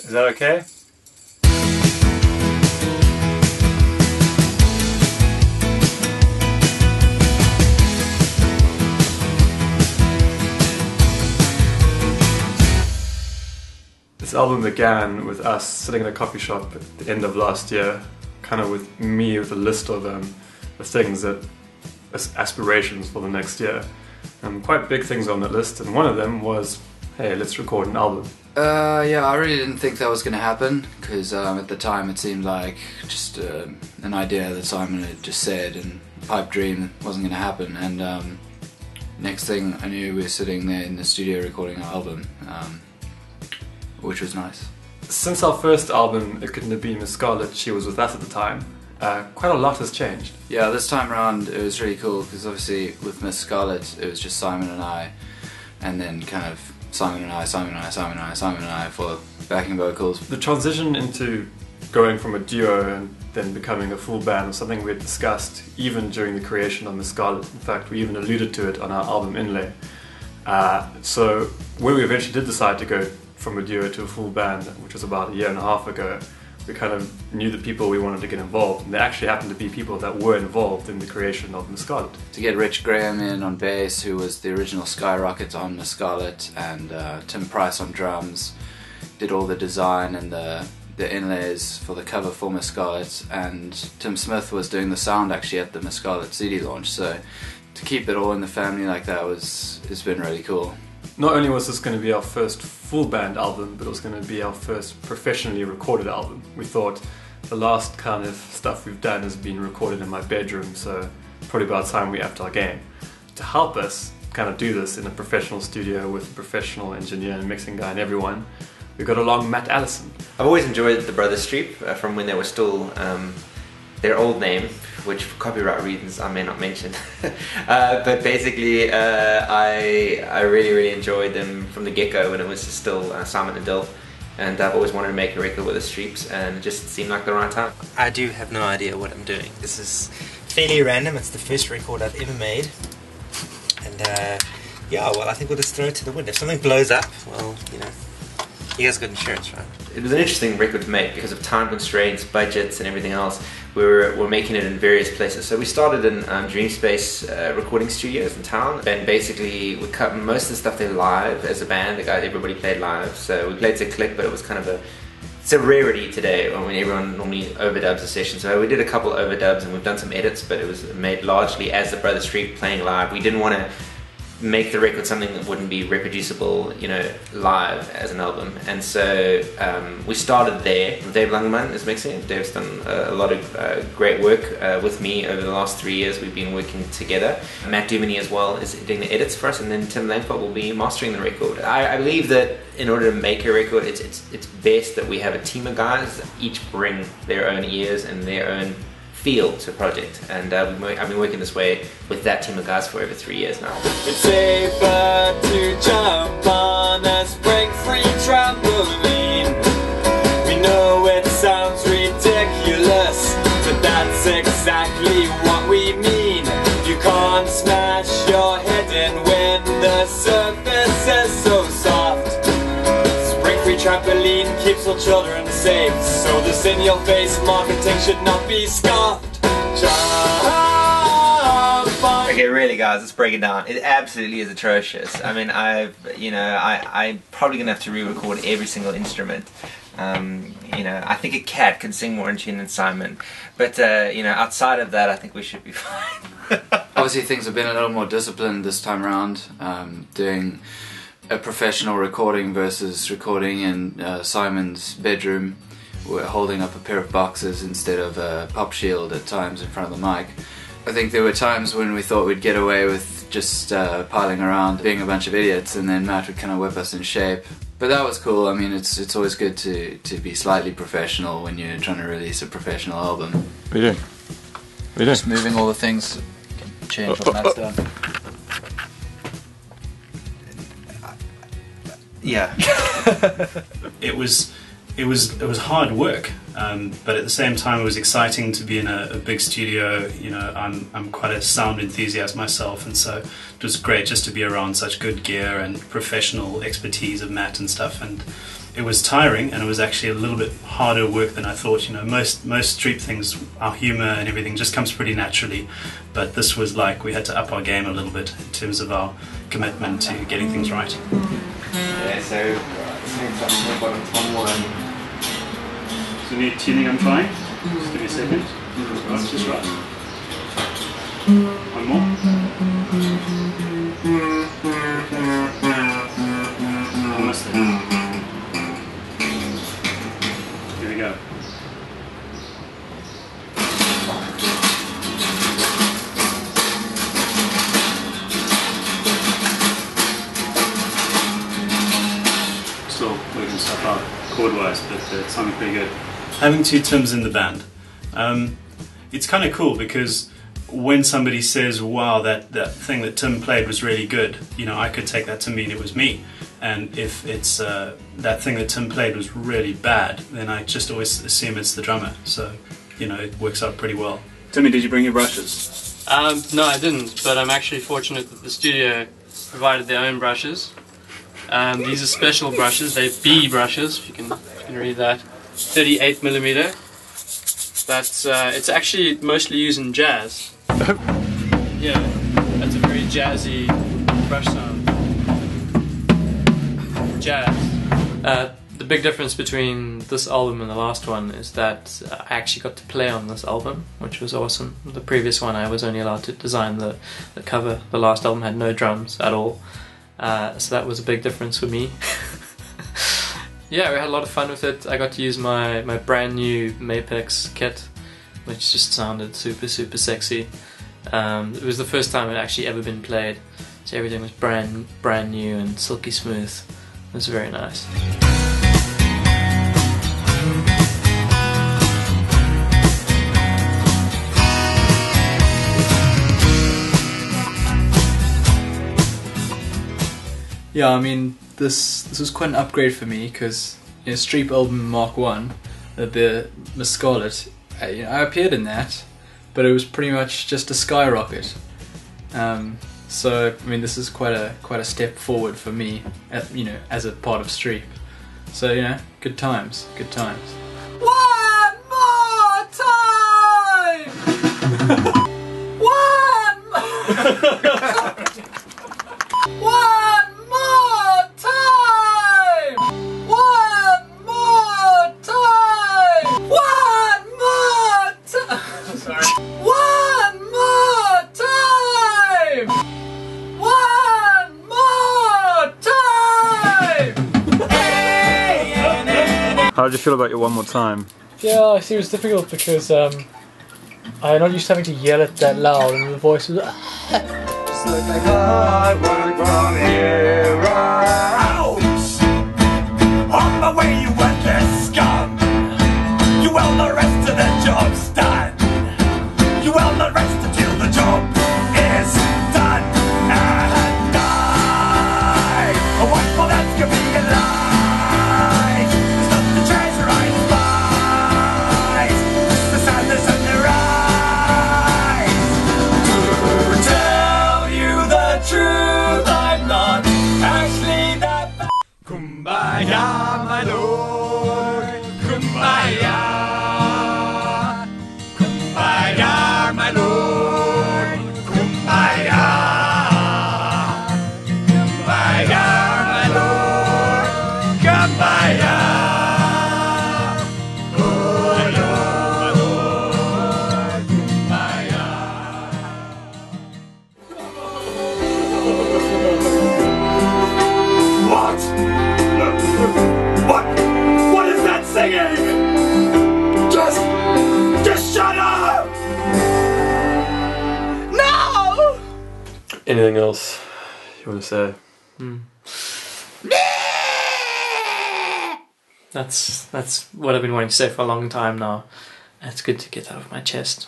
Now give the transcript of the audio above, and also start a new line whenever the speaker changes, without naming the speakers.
Is that okay? This album began with us sitting in a coffee shop at the end of last year, kind of with me with a list of things that aspirations for the next year. Quite big things on that list, and one of them was, hey, let's record an album.
Yeah, I really didn't think that was going to happen, because at the time it seemed like just an idea that Simon had just said, and pipe dream wasn't going to happen. And next thing I knew, we were sitting there in the studio recording our album, which was nice.
Since our first album, It Couldn't Have Been Miss Scarlet, she was with us at the time, quite a lot has changed.
Yeah, this time around it was really cool, because obviously with Miss Scarlet it was just Simon and I, and then kind of Simon and I for backing vocals.
The transition into going from a duo and then becoming a full band was something we had discussed even during the creation of Miss Scarlet. In fact, we even alluded to it on our album Inlay. So when we eventually did decide to go from a duo to a full band, which was about a year and a half ago, we kind of knew the people we wanted to get involved, and there actually happened to be people that were involved in the creation of Miss Scarlet.
To get Rich Graham in on bass, who was the original Skyrocket on Miss Scarlet, and Tim Price on drums, did all the design and the inlays for the cover for Miss Scarlet, and Tim Smith was doing the sound actually at the Miss Scarlet CD launch, so to keep it all in the family like that it's been really cool.
Not only was this going to be our first full band album, but it was going to be our first professionally recorded album. We thought the last kind of stuff we've done has been recorded in my bedroom, so probably about time we upped our game. To help us kind of do this in a professional studio with a professional engineer and mixing guy and everyone, we got along Matt Allison.
I've always enjoyed the Brothers Streep from when they were still their old name, which for copyright reasons I may not mention. But basically I really enjoyed them from the get-go when it was still Simon and Dill, and I've always wanted to make a record with the Streeps, and it just seemed like the right time.
I do have no idea what I'm doing. This is fairly random. It's the first record I've ever made, and yeah, well, I think we'll just throw it to the wind. If something blows up, well, you know, you guys got insurance, right?
It was an interesting record to make because of time constraints, budgets and everything else. We're making it in various places. So we started in Dreamspace recording studios in town, and basically we cut most of the stuff there live as a band. Everybody played live, so we played to click, but it was kind of it's a rarity today. I mean, everyone normally overdubs a session, so we did a couple of overdubs and we've done some edits, but it was made largely as the Brothers Streep playing live. We didn't want to make the record something that wouldn't be reproducible, you know, live as an album. And so we started there. Dave Langeman is mixing. Dave's done a lot of great work with me over the last 3 years. We've been working together. Matt Duminy as well is doing the edits for us, and then Tim Langford will be mastering the record. I believe that in order to make a record, it's best that we have a team of guys that each bring their own ears and their own feel to a project, and I've been working this way with that team of guys for over 3 years now.
It's safer to jump on a spring-free trampoline. We know it sounds ridiculous, but that's exactly what we mean. You can't smash your head in when the surface is so soft. Spring-free trampoline keeps all children safe, so this in-your-face marketing should not be scoffed.
Okay, really, guys, let's break it down. It absolutely is atrocious. I mean, I'm probably gonna have to re-record every single instrument. You know, I think a cat can sing more in tune than Simon, but you know, outside of that, I think we should be fine.
Obviously, things have been a little more disciplined this time around, doing a professional recording versus recording in Simon's bedroom. We're holding up a pair of boxes instead of a pop shield at times in front of the mic. I think there were times when we thought we'd get away with just piling around, being a bunch of idiots, and then Matt would kind of whip us in shape. But that was cool. I mean, it's always good to be slightly professional when you're trying to release a professional album.
What are you doing? What are you doing?
Just moving all the things. Change what Matt's done.
Yeah.
It was hard work, but at the same time it was exciting to be in a big studio. You know, I'm quite a sound enthusiast myself, and so it was great just to be around such good gear and professional expertise of Matt and stuff. And it was tiring, and it was actually a little bit harder work than I thought. You know, most Streep things, our humour and everything just comes pretty naturally, but this was like we had to up our game a little bit in terms of our commitment to getting things right.
Yeah, so bottom one.
So need tuning, I'm trying. Just give me a second. Right, just right. One more. Almost there. Here we go. Still working stuff out chord-wise, but it's sounding pretty good. Having two Tims in the band, it's kind of cool because when somebody says, wow, that thing that Tim played was really good, you know, I could take that to mean it was me. And if it's that thing that Tim played was really bad, then I just always assume it's the drummer. So, you know, it works out pretty well. Timmy, did you bring your brushes?
No, I didn't, but I'm actually fortunate that the studio provided their own brushes. These are special brushes, they're B brushes, if you can read that. 38mm. That's it's actually mostly used in jazz. Yeah, that's a very jazzy brush sound. Jazz. The big difference between this album and the last one is that I actually got to play on this album, which was awesome. The previous one I was only allowed to design the cover. The last album had no drums at all. So that was a big difference for me. Yeah, we had a lot of fun with it. I got to use my brand new Mapex kit, which just sounded super sexy. It was the first time it had actually ever been played, so everything was brand new and silky smooth. It was very nice.
Yeah, I mean, this was quite an upgrade for me because, you know, Streep album Mark 1, the Scarlet, you know, I appeared in that, but it was pretty much just a skyrocket. So I mean, this is quite a step forward for me, you know, as a part of Streep. So, you know, good times.
One more time! One more time! One more time! One more time! Sorry. One more time! One more time!
How did you feel about your one more time?
Yeah, I see it was difficult because I'm not used to having to yell it that loud, and the voice was.
Just look like hard work from here out. On the way, you worthless scum. You will not rest till the job's done. You will not rest until the job is done. And I want for that to be a lie. It's not the treasure I despise, it's the sadness and the rise. To tell you the truth, I'm not actually that bad. Kumbaya, my lord. Kumbaya. Kumbaya, my lord. Kumbaya. Kumbaya, my lord. Kumbaya. Oh, Lord. Kumbaya. What? What is that singing? Just shut up! No!
Anything else you want to say?
That's what I've been wanting to say for a long time now. It's good to get that off my chest.